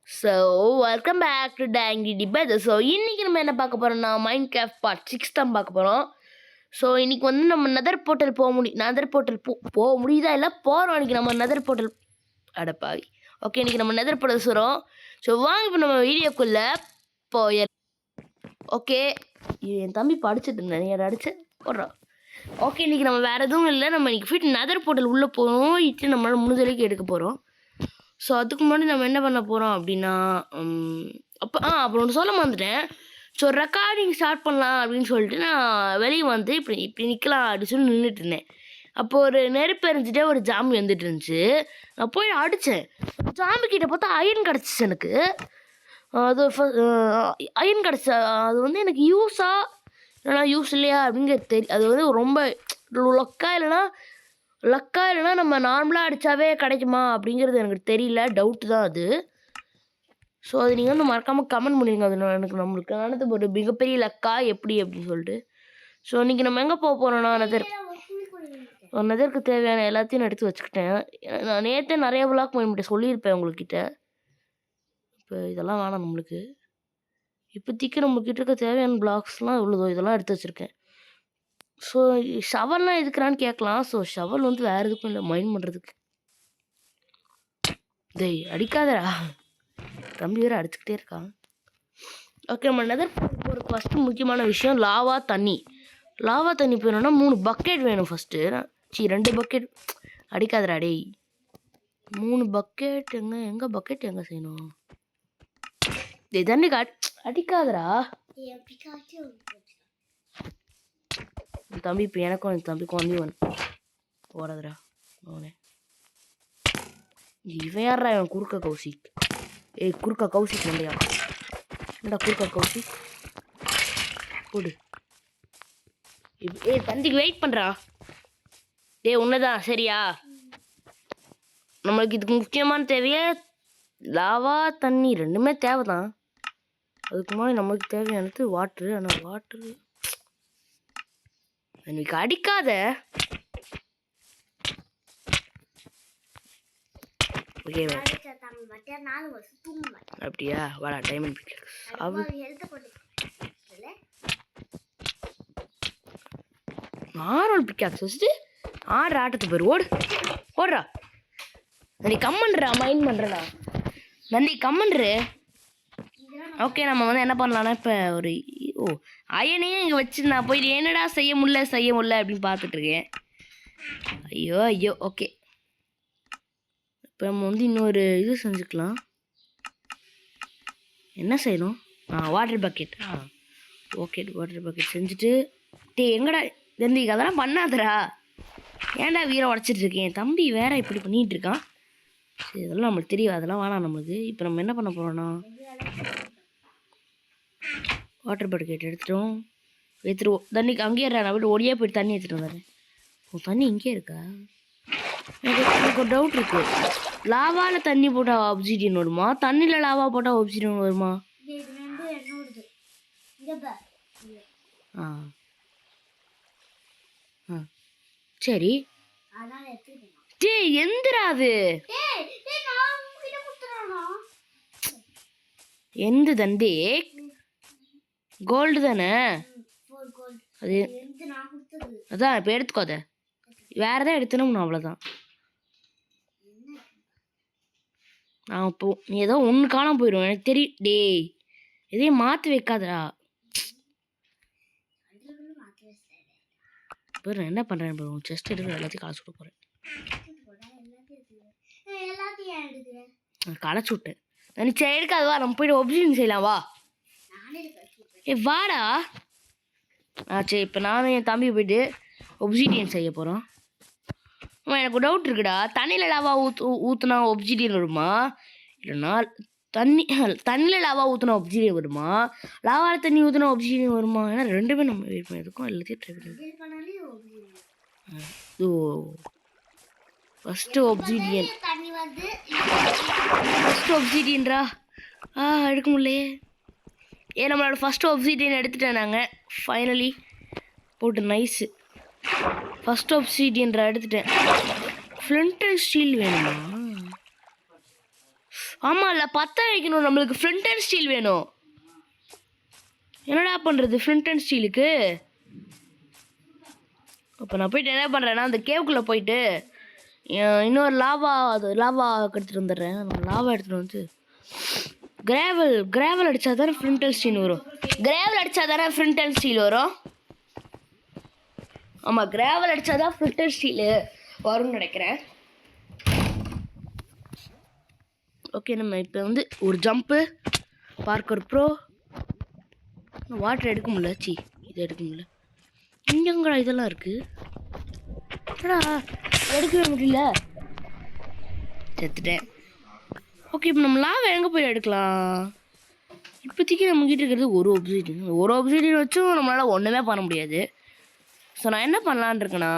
So welcome back to tangy debate. So இன்றைக்கி நம்ம என்ன பார்க்க போகிறோம்னா மைண்ட் கிராஃப்ட் பார்ட் 6 தான் பார்க்க போகிறோம். ஸோ இன்றைக்கி வந்து நம்ம நெதர் போர்ட்டல் போக முடியுதா இல்லை போகிறோம். இன்றைக்கி நம்ம நெதர் போர்ட்டல் அடப்பாவி. ஓகே, இன்றைக்கி நம்ம நெதர் போர்ட்டல் சொல்கிறோம். ஸோ வாங்க இப்போ நம்ம வீடியோக்குள்ளே போய் ஓகே என் தம்பி படிச்சுட்டு இருந்தேன் யார் அடிச்சு போடுறோம். ஓகே, இன்றைக்கி நம்ம வேறு எதுவும் இல்லை. நம்ம இன்றைக்கி ஃபிட் நெதர் போர்ட்டல் உள்ளே போகிறோம். இட்டு நம்மளால் முடிஞ்ச வரைக்கும் எடுக்க போகிறோம். ஸோ அதுக்கு முன்னாடி நம்ம என்ன பண்ண போகிறோம் அப்படின்னா அப்புறம் ஒன்று சொல்ல வந்துட்டேன். ஸோ ரெக்கார்டிங் ஸ்டார்ட் பண்ணலாம் அப்படின்னு சொல்லிட்டு நான் வெளியே வந்து இப்படி நிற்கலாம் அப்படின்னு சொல்லி நின்றுட்டு இருந்தேன். அப்போ ஒரு நெருப்பு எரிஞ்சிட்டே ஒரு ஜாம்பி வந்துட்டு இருந்துச்சு. நான் போய் அடித்தேன். ஜாம்பி கிட்ட பார்த்தா அயன் கிடச்சிச்சு எனக்கு. அது அயன் கிடச்ச அது வந்து எனக்கு யூஸா இல்லைனா யூஸ் இல்லையா அப்படிங்கிறது தெரியும். அது வந்து ரொம்ப லக்கா இல்லைனா நம்ம நார்மலாக அடித்தாவே கிடைக்குமா அப்படிங்கிறது எனக்கு தெரியல, டவுட்டு தான் அது. ஸோ அது நீங்கள் வந்து மறக்காமல் கமெண்ட் பண்ணிடுங்க. அது நம்மளுக்கு நடந்து ஒரு மிகப்பெரிய லக்கா எப்படி அப்படின்னு சொல்லிட்டு. ஸோ இன்றைக்கி நம்ம எங்கே போக போகிறோன்னா நெதருக்கு தேவையான எல்லாத்தையும் நான் எடுத்து வச்சுக்கிட்டேன். நான் நேற்றே நிறைய விளாக் பண்ணிட்டு சொல்லியிருப்பேன் உங்கள்கிட்ட. இப்போ இதெல்லாம் வேணாம் நம்மளுக்கு. இப்போதைக்கு நம்மக்கிட்ட இருக்க தேவையான பிளாக்ஸ்லாம் இவ்வளோ இதெல்லாம் எடுத்து வச்சுருக்கேன். ஸோ ஷவல்லாம் எதுக்குறான்னு கேட்கலாம். ஸோ ஷவல் வந்து வேறு எதுக்கும் இல்லை, மைண்ட் பண்ணுறதுக்கு. டேய் அடிக்காதடா, தம்பி வேறு அடிச்சுக்கிட்டே இருக்கான். ஓகே, நம்ம நெதர் ஒரு ஃபஸ்ட்டு முக்கியமான விஷயம் லாவா தண்ணி போயிடணும்னா 3 பக்கெட் வேணும் ஃபஸ்ட்டு. 2 பக்கெட் அடிக்காதடா டேய். 3 பக்கெட் எங்கே பக்கெட் எங்கே செய்யணும்? டேய் தண்ணி அடிக்காதடா தம்பி. இப்போ எனக்கும் என் தம்பிக்கும் வந்து ஓடாதுடா அவனே. இவன் யாரா இவன்? குறுக்க கௌசிக். குறுக்க கௌசிக் இல்லையா? என்னடா குறுக்க கௌசிக் போடு. தந்திக்கு வெயிட் பண்ணுறா. உன்னதான் சரியா? நம்மளுக்கு இதுக்கு முக்கியமான தேவையே லாவா தண்ணி, ரெண்டுமே தேவை தான். அதுக்கு முன்னாடி நம்மளுக்கு தேவையானது வாட்ரு. ஆனால் வாட்ரு எனக்கு அடிக்காத. ஓகேவா? அப்படியா? வாடா டைமண்ட் பிக்ஸ். நார்மல் பிக்காக்ஸ் வச்சுட்டு ஆட்டத்து பேர் ஓடுறா. நன்றி கம்மன்றா, மைண்ட் பண்ணுறா நன்றி கம்மன்று. ஓகே, நம்ம வந்து என்ன பண்ணலான்னா இப்போ ஒரு அயனையும் இங்கே வச்சு நான் போயிட்டு என்னடா செய்ய முடியல அப்படின்னு பார்த்துட்ருக்கேன். ஐயோ ஓகே, இப்போ நம்ம வந்து இன்னொரு இது செஞ்சுக்கலாம். என்ன செய்யணும்? Water bucket. Okay, water bucket செஞ்சுட்டு எங்கடா தம்பிக்கு அதெல்லாம் பண்ணாதடா. ஏன்டா வீரை உடச்சிட்ருக்கேன்? தம்பி வேற இப்படி பண்ணிகிட்டு இருக்கான். சரி, இதெல்லாம் நம்மளுக்கு தெரியும், அதெல்லாம் வேணாம் நம்மளுக்கு. இப்போ நம்ம என்ன பண்ண போகிறோன்னா வாட்டர் பக்கெட் எடுத்துருவோம். தண்ணிக்கு அங்கேயே நான் விட்டு ஒடியே போய்ட்டு தண்ணி எடுத்துகிட்டு வந்தேன். தண்ணி இங்கே இருக்கா? எனக்கு ஒரு டவுட் இருக்கு. லாவாவில் தண்ணி போட்டால் ஆப்சிடியன் வருமா? தண்ணியில் லாவா போட்டால் ஆப்சிடியன் வருமா? சரி. எந்திரா அது எந்த தண்டி கோல்டு தானே அது? அதான் இப்போ எடுத்துக்கோத. வேற எதாவது எடுத்துனோம்னா அவ்வளோதான். நான் இப்போ நீ ஏதோ ஒன்று காணாம போயிடும் எனக்கு தெரியும். டேய் எதையும் மாற்றி வைக்காதடா. இப்போ நான் என்ன பண்ணுறேன்? செஸ்ட் எடுத்து எல்லாத்தையும் களைச்சி விட போகிறேன். களைச்சி விட்டேன். நினச்சா எடுக்காது. வா நம்ம போய்ட்டு ஒப்ஜின் செய்யலாம். வா வாடா. சரி, இப்போ நானும் என் தம்பி போய்ட்டு ஒப்ஜிடியன் செய்ய போகிறோம். எனக்கு டவுட் இருக்குடா. தண்ணியில் லாவா ஊற்றுனா ஒப்ஜிடியன் வருமா? இல்லைன்னா தண்ணியில் லாவா ஊற்றுனா ஒப்ஜிடியன் வருமா? லாவாவில் தண்ணி ஊற்றுனா ஒப்ஜிடியன் வருமா? ஏன்னா ரெண்டுமே நம்ம வெயிட் பண்ணியிருக்கோம். எல்லாத்தையும் ட்ரை பண்ணி ஃபஸ்ட்டு ஒப்ஜிடியன்ரா. எடுக்க முடியலையே. நம்மளோட ஃபஸ்ட்டு ஒப்சிடியன் எடுத்துட்டேன் நாங்கள். ஃபைனலி போட்டு நைஸு ஃபஸ்ட்டு ஒப்சிடியன்ரா எடுத்துட்டேன். ஃப்ளிண்ட் அண்ட் ஸ்டீல் வேணுமா? ஆமாம் இல்லை பற்ற வைக்கணும், நம்மளுக்கு ஃப்ரண்ட் அண்ட் ஸ்டீல் வேணும். என்னடா பண்ணுறது ஃப்ரண்ட் அண்ட் ஸ்டீலுக்கு? அப்போ நான் போயிட்டு என்ன பண்ணுறேன்னா அந்த கேவுக்குள்ளே போயிட்டு இன்னொரு லாவா எடுத்துகிட்டு வந்துடுறேன். நம்ம லாவா எடுத்துகிட்டு வந்து கிராவல் அடித்தா தானே ஃப்ரண்ட் அண்ட் ஸ்டீல் வரும். கிராவல் அடித்தா தானே ஃப்ரண்ட் அண்ட் ஸ்டீல் வரும். ஆமாம், கிராவல் அடித்தா தான் ஃப்ரண்ட் அண்ட் ஸ்டீலு வரும்னு நினைக்கிறேன். ஓகே, நம்ம இப்போ வந்து ஒரு ஜம்ப்பு பார்க்கர் ப்ரோ. வாட்டர் எடுக்க முடியல. இது எடுக்க முடியல. இங்கங்கடா இதெல்லாம் இருக்குது. எடுக்கவே முடியல, செத்துட்டேன். ஓகே, இப்போ நம்ம லாவை எங்கே போய் எடுக்கலாம்? இப்போதைக்கு நம்மக்கிட்ட இருக்கிறது ஒரு ஒப்சிடியன் வச்சும் நம்மளால் ஒன்றுமே பண்ண முடியாது. ஸோ நான் என்ன பண்ணலான் இருக்கேன்னா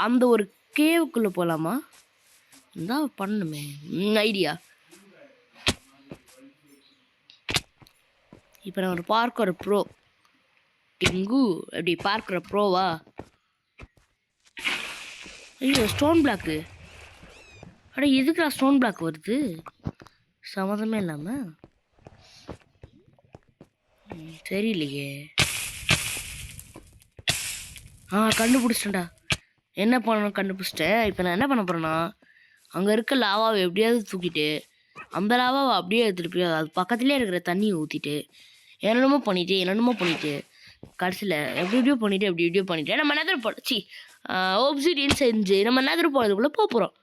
அந்த ஒரு கேவுக்குள்ளே போகலாமா? தான் பண்ணணுமே ஐடியா. இப்போ நான் ஒரு பார்க்கர் ப்ரோ டிங்கு அப்படி பார்க்குற ப்ரோவா? ஐயோ ஸ்டோன் பிளாக்கு. எதுக்குடா ஸ்டோன் பிளாக் வருது சம்மந்தமே இல்லாமல்? தெரியலையே. கண்டுபிடிச்சிட்டேன்டா. என்ன பண்ணணும் கண்டுபிடிச்சிட்டேன். இப்போ நான் என்ன பண்ண போகிறேன்னா அங்கே இருக்க லாவாவை எப்படியாவது தூக்கிட்டு அந்த லாவாவை அப்படியே எடுத்துகிட்டு போய் அது பக்கத்துலேயே இருக்கிற தண்ணியை ஊற்றிட்டு என்னென்னமோ பண்ணிவிட்டு கடைசியில் எப்படியோ பண்ணிவிட்டு நம்ம நெதர் போட ஒப்சிடியன் செஞ்சு நம்ம நெதர் போகிறதுக்குள்ளே போகிறோம்.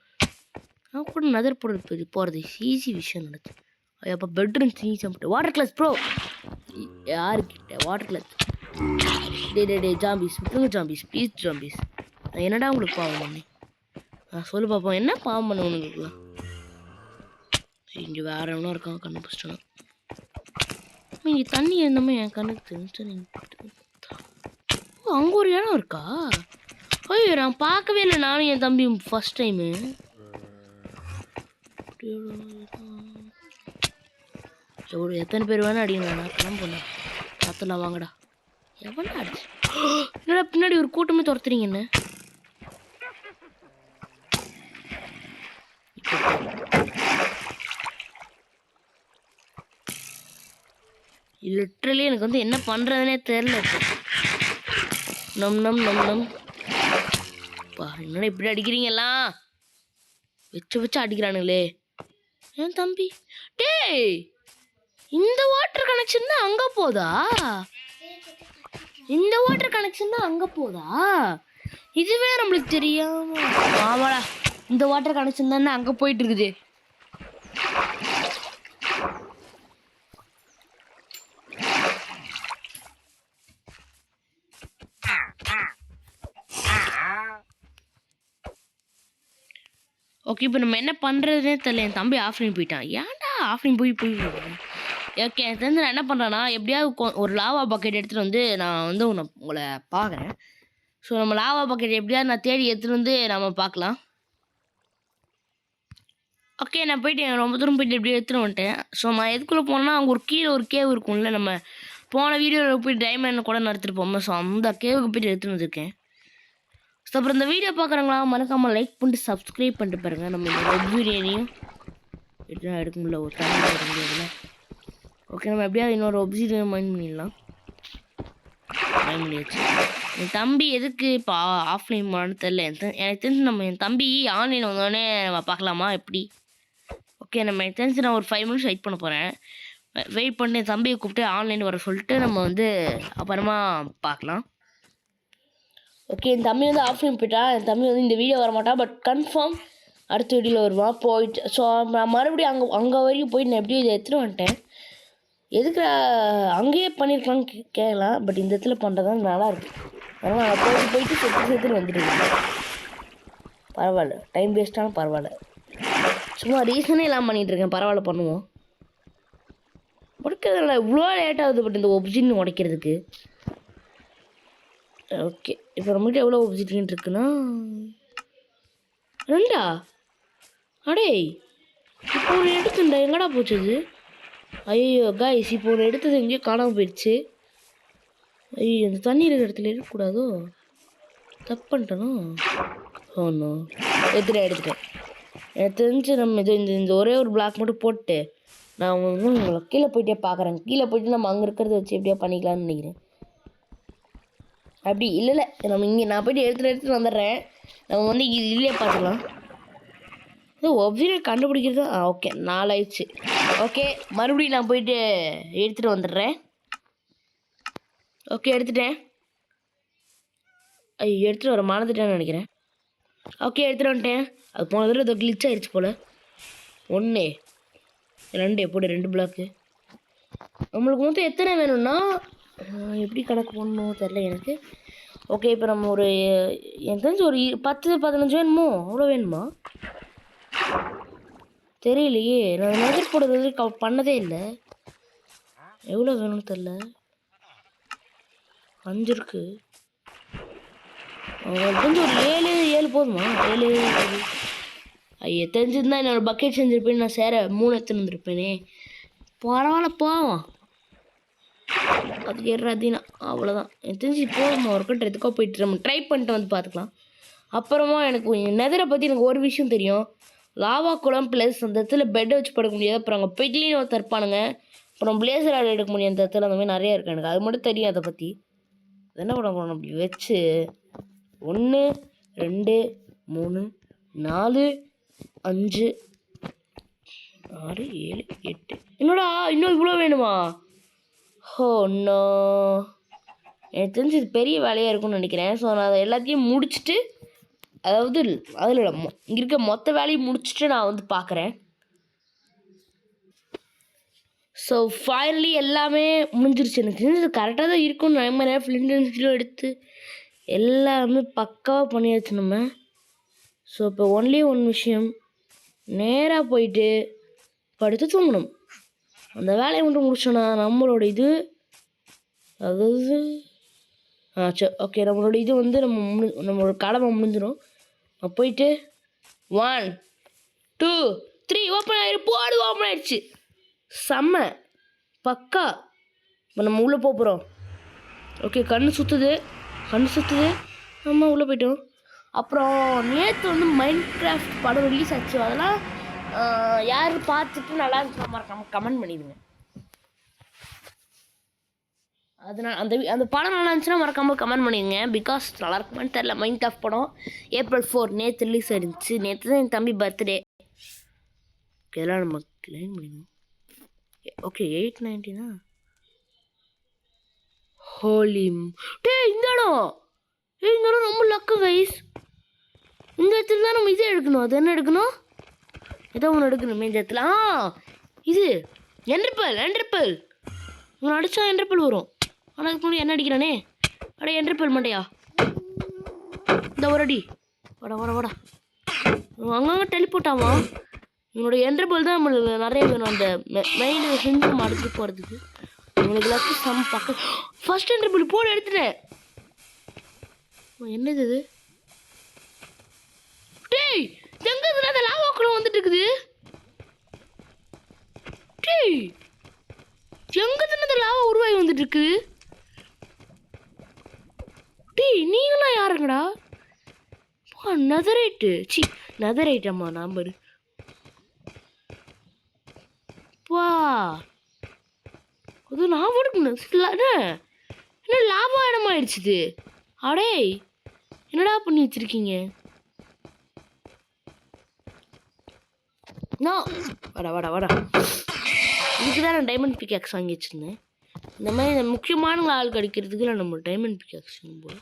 நான் கூட நெதர் போகிறது ஈஸி விஷயம் நடக்குது. அப்போ பெட்ரூம் சாப்பிட்டு வாட்டர் கிளாஸ் ப்ரோ யாருக்கிட்ட வாட்டர் கிளாஸ்? டே ஜாம்பிஸ் விட்டுருங்க ஜாம்பிஸ், ப்ளீஸ் ஜாம்பிஸ். என்னடா உங்களுக்கு பாவம் பண்ணி சொல்லு பார்ப்போம். என்ன பாவம் பண்ண உங்களுக்குலாம்? இங்கே வேற எவனோ இருக்கான், கண்டுபிடிச்சிட்டோம். இங்கே தண்ணி இருந்தமே என் கண்ணுக்கு தெரிஞ்சு. அங்கே ஒரு இடம் இருக்கா? ஐயோ நான் பார்க்கவே இல்லை, நானும் என் தம்பி ஃபர்ஸ்ட் டைமு. எத்தனை பேர் வேணா அடிக்கணும், நான் கிளம்புனேன். பார்த்துலாம் வாங்கடா. எவனா அடிச்சு? என்னடா பின்னாடி ஒரு கூட்டமே துரத்துறீங்க என்ன? லிட்ரலி எனக்கு வந்து என்ன பண்ணுறதுனே தெரில. நம் பா என்னடா இப்படி அடிக்கிறீங்களா? வச்சு அடிக்கிறானுங்களே என் தம்பி. டேய் இந்த வாட்டர் கனெக்ஷன் தான் அங்கே போதா? இதுவே நம்மளுக்கு தெரியாம. ஆமாடா, இந்த வாட்டர் கனெக்ஷன் தானே அங்கே போயிட்டு இருக்குது. ஓகே, இப்போ நம்ம என்ன பண்ணுறதுனே தெரியல. என் தம்பி ஆஃப்லைன் போயிட்டான். ஏன்டா ஆஃப்லைன் போய் ஓகே, எனக்கு தெரிஞ்சு நான் என்ன பண்ணுறேன்னா எப்படியாவது ஒரு லாவா பக்கெட் எடுத்துகிட்டு வந்து நான் வந்து உங்களை பார்க்குறேன். ஸோ நம்ம லாவா பக்கெட் எப்படியாவது நான் தேடி எடுத்துகிட்டு வந்து நம்ம பார்க்கலாம். ஓகே, நான் போயிட்டு ரொம்ப தூரம் போயிட்டு எப்படியோ எடுத்துகிட்டு வந்துட்டேன். ஸோ நான் எதுக்குள்ளே போனேன்னா அங்கே ஒரு கீழே ஒரு கேவ் இருக்கும்ல, நம்ம போன வீடியோவில் போய் டைமண்ட் கூட நடத்திட்டு போவோம். ஸோ அந்த கேவுக்கு போய்ட்டு எடுத்துகிட்டு வந்திருக்கேன். ஸோ அப்புறம் இந்த வீடியோ பார்க்குறவங்களா மறக்காமல் லைக் பண்ணிட்டு சப்ஸ்கிரைப் பண்ணிட்டு பாருங்கள். நம்ம இந்த வெப் பிரியாணியும் எடுக்க முடியல, ஒரு தண்ணி எடுக்க முடியாதுல்ல. ஓகே, நம்ம எப்படியாவது இன்னொரு ஒப்சிடியன் மைண்ட் பண்ணிடலாம். மைண்ட் பண்ணியாச்சு. என் தம்பி எதுக்கு இப்போ ஆஃப்லைன் போனான்னு தெரில. எனக்கு தெரிஞ்சு நம்ம என் தம்பி ஆன்லைன் வந்தோடனே நம்ம பார்க்கலாமா எப்படி? ஓகே, நம்ம எனக்கு தெரிஞ்சு நான் ஒரு 5 minutes வெயிட் பண்ண போகிறேன். வெயிட் பண்ணி என் தம்பியை கூப்பிட்டு ஆன்லைன் வர சொல்லிட்டு நம்ம வந்து அப்புறமா பார்க்கலாம். ஓகே, என் தம்பி வந்து ஆஃப்லைன் போயிட்டா. என் தம்பி வந்து இந்த வீடியோ வர மாட்டான், பட் கன்ஃபார்ம் அடுத்த வீடியோவில் வருவான். போயிட்டு ஸோ நான் மறுபடியும் அங்கே வரைக்கும் போயிட்டு நான் எப்படியும் இதை எடுத்துகிட்டு வந்துட்டேன். எதுக்கு அங்கேயே பண்ணியிருக்கலாம்னு கேட்கலாம், பட் இந்த இடத்துல பண்ணுறது தான் நல்லாயிருக்கு. அதனால் நான் போயிட்டு சேர்த்துட்டு வந்துடுவேன். பரவாயில்ல, டைம் வேஸ்ட்டாலும் பரவாயில்ல. சும்மா ரீசனே இல்லாமல் பண்ணிகிட்ருக்கேன். பரவாயில்ல, பண்ணுவோம். உடைக்கிறதில்ல, இவ்வளோ லேட் ஆகுது பட் இந்த ஒப்சிடியன் உடைக்கிறதுக்கு. ஓகே, இப்போ நம்மகிட்ட எவ்வளோ ஒப்சிடியன் இருக்குன்னா 2. அடே இப்போ ஒன்று எடுத்துட்டா எங்கடா போச்சு அது? ஐயோ காய்ஸ், இப்போ ஒன்று எடுத்தது எங்கேயோ காணாமல் போயிடுச்சு. ஐயோ, அந்த தண்ணி இருக்கிற இடத்துல இருக்கக்கூடாதோ? தப்பு பண்ணிட்டேனோ? ஒன்றும் எடுத்துட்டேன். எனக்கு தெரிஞ்சு நம்ம இந்த ஒரே ஒரு பிளாக் மட்டும் போட்டு நான் வந்து உங்களை கீழே போயிட்டே பார்க்குறேன். கீழே போயிட்டு நம்ம அங்கே இருக்கிறத வச்சு எப்படியா பண்ணிக்கலாம்னு நினைக்கிறேன். அப்படி இல்லை நம்ம இங்கே நான் போயிட்டு எடுத்துகிட்டு வந்துடுறேன். நம்ம வந்து இதுலேயே பார்த்துக்கலாம். இது ஒப்ஜெக்ட் கண்டுபிடிக்கிறது ஓகே 4 ஆயிடுச்சு. ஓகே மறுபடியும் நான் போயிட்டு எடுத்துகிட்டு வந்துடுறேன். ஓகே எடுத்துட்டேன். எடுத்துகிட்டு வர மறந்துட்டேன்னு நினைக்கிறேன். ஓகே எடுத்துகிட்டு வந்துட்டேன். அது போன தடவை இது கிளிச் ஆயிடுச்சு போல். 1 2 எப்படி 2 பிளாக்கு நம்மளுக்கு மொத்தம் எத்தனை வேணும்னா எப்படி கணக்கு பண்ணணும் தெரில எனக்கு. ஓகே இப்போ நம்ம ஒரு எனக்கு தெரிஞ்சு ஒரு 10-15 வேணுமோ அவ்வளோ வேணுமா தெரியலையே. நான் நெதர் போடுறது பண்ணதே இல்லை. எவ்வளோ வேணும்னு தெரில. 5 இருக்கு. கொஞ்சம் ஒரு 7 போதுமா? 7 ஐயா தெரிஞ்சிருந்தா என்னோட பக்கெட் செஞ்சுருப்பேன். நான் 3 எடுத்துன்னு வந்துருப்பேனே. பரவாயில்ல போவோம். அது ஏறாதீனா அவ்வளோதான். எனக்கு தெரிஞ்சு போதுமா ஒரு கட்ட எதுக்கோ போயிட்டு நம்ம ட்ரை பண்ணிட்டு வந்து பார்த்துக்கலாம். அப்புறமா எனக்கு நெதரை பற்றி எனக்கு ஒரு விஷயம் தெரியும். லாவா குளம் ப்ளஸ் அந்த இடத்துல பெட்டை வச்சு படுக்க முடியாது. அப்புறம் அங்கே பெட்லின்னு ஒருத்தர் இருப்பானுங்க. அப்புறம் பிளேசர் ஆட் எடுக்க முடியும். அந்த இடத்துல அந்த மாதிரி நிறைய இருக்கு. எனக்கு அது மட்டும் தெரியும். அதை பற்றி என்ன பண்ண அப்படி வச்சு 1 2 3 4 5 6 7 8 என்னடா இன்னும் இவ்வளோ வேணுமா? ஹோ நோ எனக்கு தெரிஞ்சு இது பெரிய வேலையாக இருக்கும்னு நினைக்கிறேன். ஸோ நான் அதை எல்லாத்தையும் முடிச்சுட்டு அதாவது அதில் இங்கே இருக்க மொத்த வேலையை முடிச்சுட்டு நான் வந்து பார்க்குறேன். ஸோ ஃபைனலி எல்லாமே முடிஞ்சிருச்சு. எனக்கு தெரிஞ்சு கரெக்டாக தான் இருக்கும்னு நம்புறேன். ஃப்ளிண்ட் எடுத்து எல்லாமே பக்காவாக பண்ணியாச்சு நம்ம. ஸோ இப்போ ஒன்லி விஷயம் நேராக போயிட்டு படுத்து தூங்கணும். அந்த வேலையை மட்டும் முடிச்சோன்னா நம்மளோட இது அதாவது சரி ஓகே நம்மளோட இது வந்து நம்மளோட கடமை முடிஞ்சிடும். போயிட்டு 1 2 3 ஓப்பன் போடு ஓப்பன் ஆயிடுச்சு. செம்ம பக்கா. இப்போ நம்ம உள்ளே போகிறோம். ஓகே கண்ணு சுற்றுது நம்ம உள்ளே போயிட்டோம். அப்புறம் நேற்று வந்து மைண்ட் கிராஃப்ட் படம் ரிலீஸ் ஆச்சு. அதெல்லாம் யார் பார்த்துட்டு நல்லா இருந்துச்சு மறக்காம கமெண்ட் பண்ணிடுங்க. அதனால் அந்த படம் நல்லா இருந்துச்சுன்னா மறக்காமல் கமெண்ட் பண்ணிடுங்க. பிகாஸ் நல்லா இருக்குமான்னு தெரில. மைண்ட் கிராஃப்ட் படம் April 4 நேற்று ரிலீஸ் ஆயிருந்துச்சு. நேற்று தான் என் தம்பி பர்த்டே. இதெல்லாம் நம்ம கிளைம் பண்ணிடணும். ஓகே 890 ஹோலி இந்த இடம் ரொம்ப லக்கு கைஸ். இந்த இடத்துல தான் நம்ம இதே எடுக்கணும். அது என்ன எடுக்கணும்? ஏதோ ஒன்று எடுக்கணுமே இந்த இடத்துல. இது என்ட்ரிப்பல் இவன் அடித்தா என்ட்ரிப்பல் வரும். ஆனால் அதுக்கு முன்னாடி என்ன அடிக்கிறானே என்ட்ரிப்பல் மண்டையா இந்த ஒரு அடி வாடா அங்கங்கே டெலிபோர்ட் ஆகும். இவனோட என்ட்ரிப்பல் தான் நம்மளுக்கு நிறைய வேணும். அந்த மெயின் செஞ்சு நம்ம அடுத்து போகிறதுக்கு உங்களுக்கு எல்லாத்தையும் சம் பக்கம் ஃபர்ஸ்ட் என்ட்ரிப்பல் போட எடுத்துட்டேன். என்னது இது? டேய் எங்கே அந்த லாவாக்குள்ள வந்துட்டு இருக்குது? டேய் எங்கே அந்த லாவா உருவாகி வந்துட்டு இருக்கு? டேய் நீங்களாம் யாருங்கடா? நெதரைட்டு அம்மா நம்பரு வா அது நான் எடுக்கணும். என்ன லாபா இடமாயிடுச்சு. அடே என்னடா பண்ணி வச்சிருக்கீங்க? வாடா இதுக்கு தான் நான் டைமண்ட் பிக்காக்ஸ் வாங்கி வச்சுருந்தேன். இந்த மாதிரி முக்கியமான ஆள் கிடைக்கிறதுக்கு நம்ம டைமண்ட் பிக்காக்ஸ் போல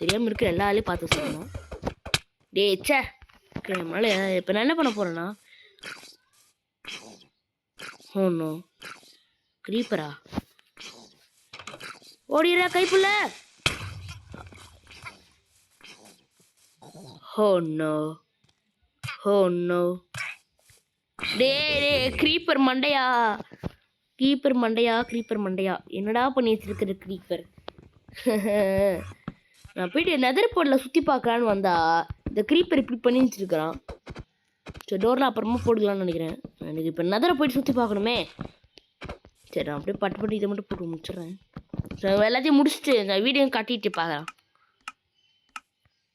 தெரியாமல் இருக்கிற எல்லா ஆளையும் பார்த்து சொல்லணும். டேச்சே மழை. இப்போ நான் என்ன பண்ண போகிறேன்னா ஓ கிரீப்பரா ஓடிடுறா கைப்புள்ள. நோ டே க்ரீப்பர் மண்டையா என்னடா பண்ணி வச்சிருக்கிற க்ரீப்பர்? நான் போயிட்டு நெதர் போர்டில் சுற்றி பார்க்கலான்னு வந்தா இந்த க்ரீப்பர் இப்படி பண்ணி வச்சிருக்கிறான். சரி டோரில் அப்புறமா போடுக்கலான்னு நினைக்கிறேன். எனக்கு இப்போ நெதரை போயிட்டு சுற்றி பார்க்கணுமே. சரி நான் அப்படியே பட்டு இதை மட்டும் போட்டு முடிச்சிடுறேன். ஸோ எல்லாத்தையும் முடிச்சுட்டு இந்த வீடியோ காட்டிட்டு பார்க்கலாம்.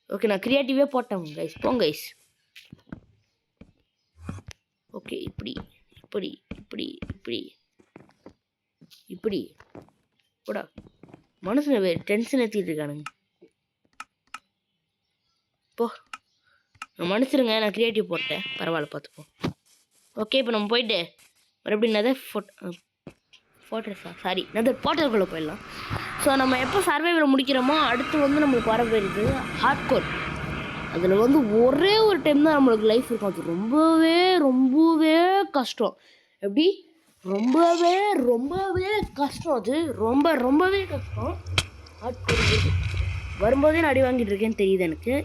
ஓகே நான் க்ரியேட்டிவே போட்டேன் கைஸ். போங்க கைஸ். ஓகே இப்படி இப்படி இப்படி இப்படி இப்படி கூட மனுஷன் டென்ஷன் ஏற்றிட்டு இருக்கானுங்க. போ மனுஷருங்க, நான் க்ரியேட்டிவ் போட்டேன், பரவாயில்ல பார்த்துப்போம். ஓகே இப்போ நம்ம போயிட்டு மறுபடியும் போர்ட்டலுக்குள்ளே போயிடலாம். ஸோ நம்ம எப்போ சர்வைவரை முடிக்கிறோமோ அடுத்து வந்து நம்மளுக்கு வர போயிருது ஹார்ட் கோர். அதில் வந்து ஒரே ஒரு டைம் தான் நம்மளுக்கு லைஃப் இருக்கும். அது ரொம்பவே ரொம்பவே கஷ்டம். எப்படி ரொம்பவே கஷ்டம். அது ரொம்பவே கஷ்டம். ஹார்ட் கோர் வரும்போதே நான் அடி வாங்கிட்டு இருக்கேன்னு தெரியுது எனக்கு.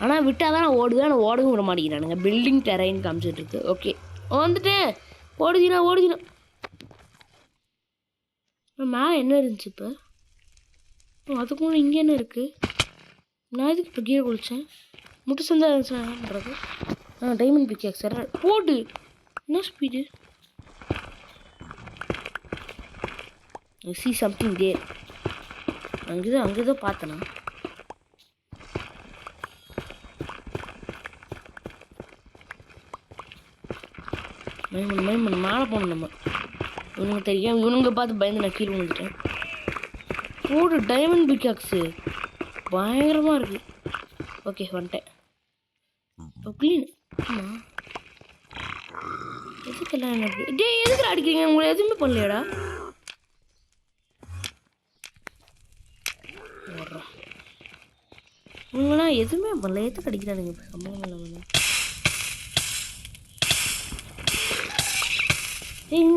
ஆனால் விட்டால் தான் நான் ஓடுவேன். நான் ஓடவும் விட மாட்டேங்கிறானுங்க. பில்டிங் டெரைன் காமிச்சிட்டு இருக்கு. ஓகே வந்துட்டேன். ஓடுதினா மேலே என்ன இருந்துச்சு இப்போ? அதுக்கும் இங்கே என்ன இருக்குது? நான் இதுக்கு இப்போ கீழே குளித்தேன். முட்டை சந்தா இருந்துச்சு. என்ன பண்ணுறது? டைமண்ட் பிக்காக்ஸ் சார் போடு. என்ன ஸ்பீடு? சி சம்திங் டே. அங்கேதான் பார்த்தேனா? மேலே போகணும் நம்ம. இவனுங்க தெரியும். இவனுங்க பார்த்து பயந்து நான் கீழே வந்துட்டேன். போடு டைமண்ட் பிக்காக்ஸு பயங்கரமாக இருக்குது. ஓகே வந்துட்டேன். இப்போ க்ளீன். ஆமாம் எதுக்கெல்லாம் எனக்கு எதுக்கு அடிக்கிறீங்க? உங்களை எதுவுமே பண்ணலையாடா? உங்களாம் எதுவுமே பண்ணல. எதுக்கு அடிக்கிறானுங்க? இப்போ சம்பவம் இல்லாமல்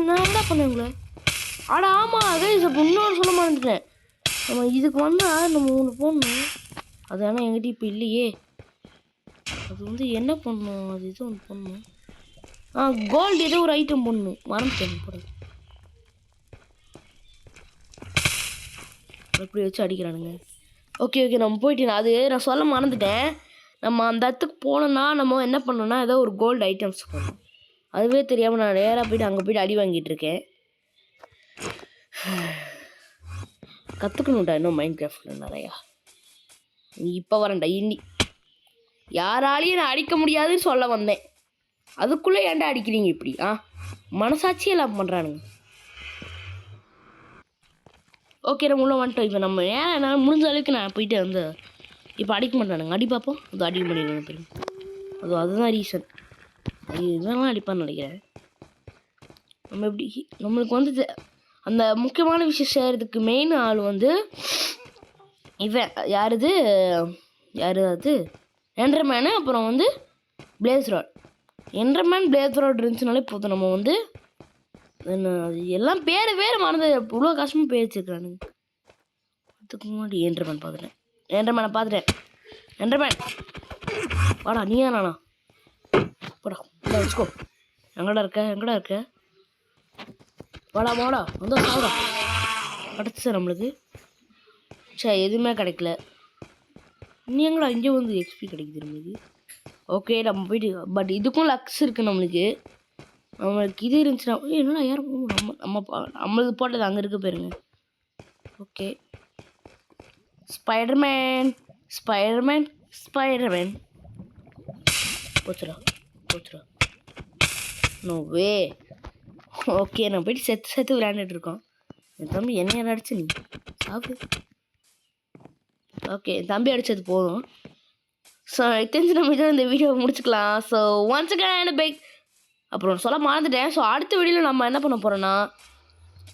நான் என்ன பண்ணேன் உங்களை? ஆடா ஆமாம் கைஸ், அப்போ இன்னொரு சொல்ல மாட்டேன். நம்ம இதுக்கு வந்தால் நம்ம ஒன்று போடணும். அது ஆனால் எங்கிட்ட இப்போ இல்லையே. அது வந்து என்ன பண்ணணும்? அது இது ஒன்று பண்ணணும். கோல்டு ஏதோ ஒரு ஐட்டம் பண்ணணும். மறந்துட்டேன் போட. எப்படி வச்சு அடிக்கிறானுங்க. ஓகே நம்ம போயிட்டு அது நான் சொல்ல மறந்துட்டேன். நம்ம அந்த இடத்துக்கு போனோம்னா நம்ம என்ன பண்ணணும்னா ஏதோ ஒரு கோல்டு ஐட்டம்ஸ் பண்ணணும். அதுவே தெரியாமல் நான் நேராக போய்ட்டு அங்கே போய்ட்டு அடி வாங்கிட்டு இருக்கேன். கற்றுக்கணும்டா இன்னும் மைண்ட் கிராஃப்டில் நிறையா. இப்போ வரேன்டா. யாராலையும் நான் அடிக்க முடியாதுன்னு சொல்ல வந்தேன். அதுக்குள்ளே ஏன்டா அடிக்கிறீங்க இப்படி? மனசாட்சியே எல்லாம் பண்ணுறானுங்க. ஓகே நம்ம உள்ள வந்துட்டோம். இப்போ நம்ம நான் முடிஞ்ச அளவுக்கு நான் போயிட்டு வந்து இப்போ அடிக்க மாட்டானுங்க. அடி பார்ப்போம். அது அடிக்க முடியல தெரியும். அதுதான் ரீசன். இதெல்லாம் அடிப்பான்னு நினைக்கிறேன். நம்ம எப்படி நம்மளுக்கு வந்து அந்த முக்கியமான விஷயம் செய்கிறதுக்கு மெயின் ஆள் வந்து இவன் யார் அது என்டர்மேனு. அப்புறம் வந்து பிளேஸ் ராட். என்டர்மேன் பிளேஸ் ராட் இருந்துச்சுனாலே போதும். நம்ம வந்து எல்லாம் பேர் வேறு மறந்து இவ்வளோ கஷ்டமாக பேர் வச்சுருக்கானுங்க. அதுக்கு முன்னாடி என்டர்மேனை பார்த்துட்டேன். என்டர்மேன் வாடா. நீயா நானா? போடா வச்சுக்கோ. எங்கடா இருக்க? வாடா வந்து சாப்பிடா. கிடச்சி நம்மளுக்கு எதுவுமே கிடைக்கல. நீ எங்கடா இங்கே வந்து எக்ஸ்பி கிடைக்குது நம்மளுக்கு? ஓகே நம்ம போயிட்டு பட் இதுக்கும் லக்ஸ் இருக்குது நம்மளுக்கு. இது இருந்துச்சுன்னா என்னடா யாரும் நம்மளது போட்டது அங்கே இருக்க போயிருங்க. ஓகே ஸ்பைடர்மேன் போச்சுடா நோ வே. ஓகே நான் போயிட்டு செத்து விளையாண்டுட்டு இருக்கோம். என் தம்பி என்ன அடிச்சு நீ சாப்பிடு. ஓகே தம்பி அடித்தது போதும். ஸோ தெரிஞ்சு நம்ம இதை இந்த வீடியோவை முடிச்சுக்கலாம். ஸோ ஒன்ஸ் அகைன் பைக் அப்புறம் சொல்ல மறந்துட்டேன். ஸோ அடுத்த வீடியோவில் நம்ம என்ன பண்ண போகிறோன்னா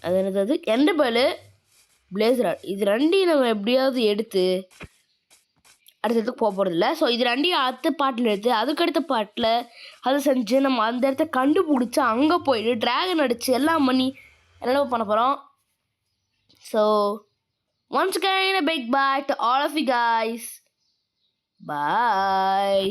அது என்னது எண்டர்பேர்ல் பிளேஸ் ராட் இது ரெண்டையும் நம்ம எப்படியாவது எடுத்து அடுத்ததுக்கு போக போகிறதில்ல. ஸோ இது ரெண்டையும் அடுத்த பாட்டில் எடுத்து அதுக்கடுத்த பாட்டில் அதை செஞ்சு நம்ம அந்த இடத்த கண்டுபிடிச்சி அங்கே போயிட்டு ட்ராகன் அடித்து எல்லாம் பண்ணி என்ன பண்ண போகிறோம். So once again a big bye to all of you guys. Bye.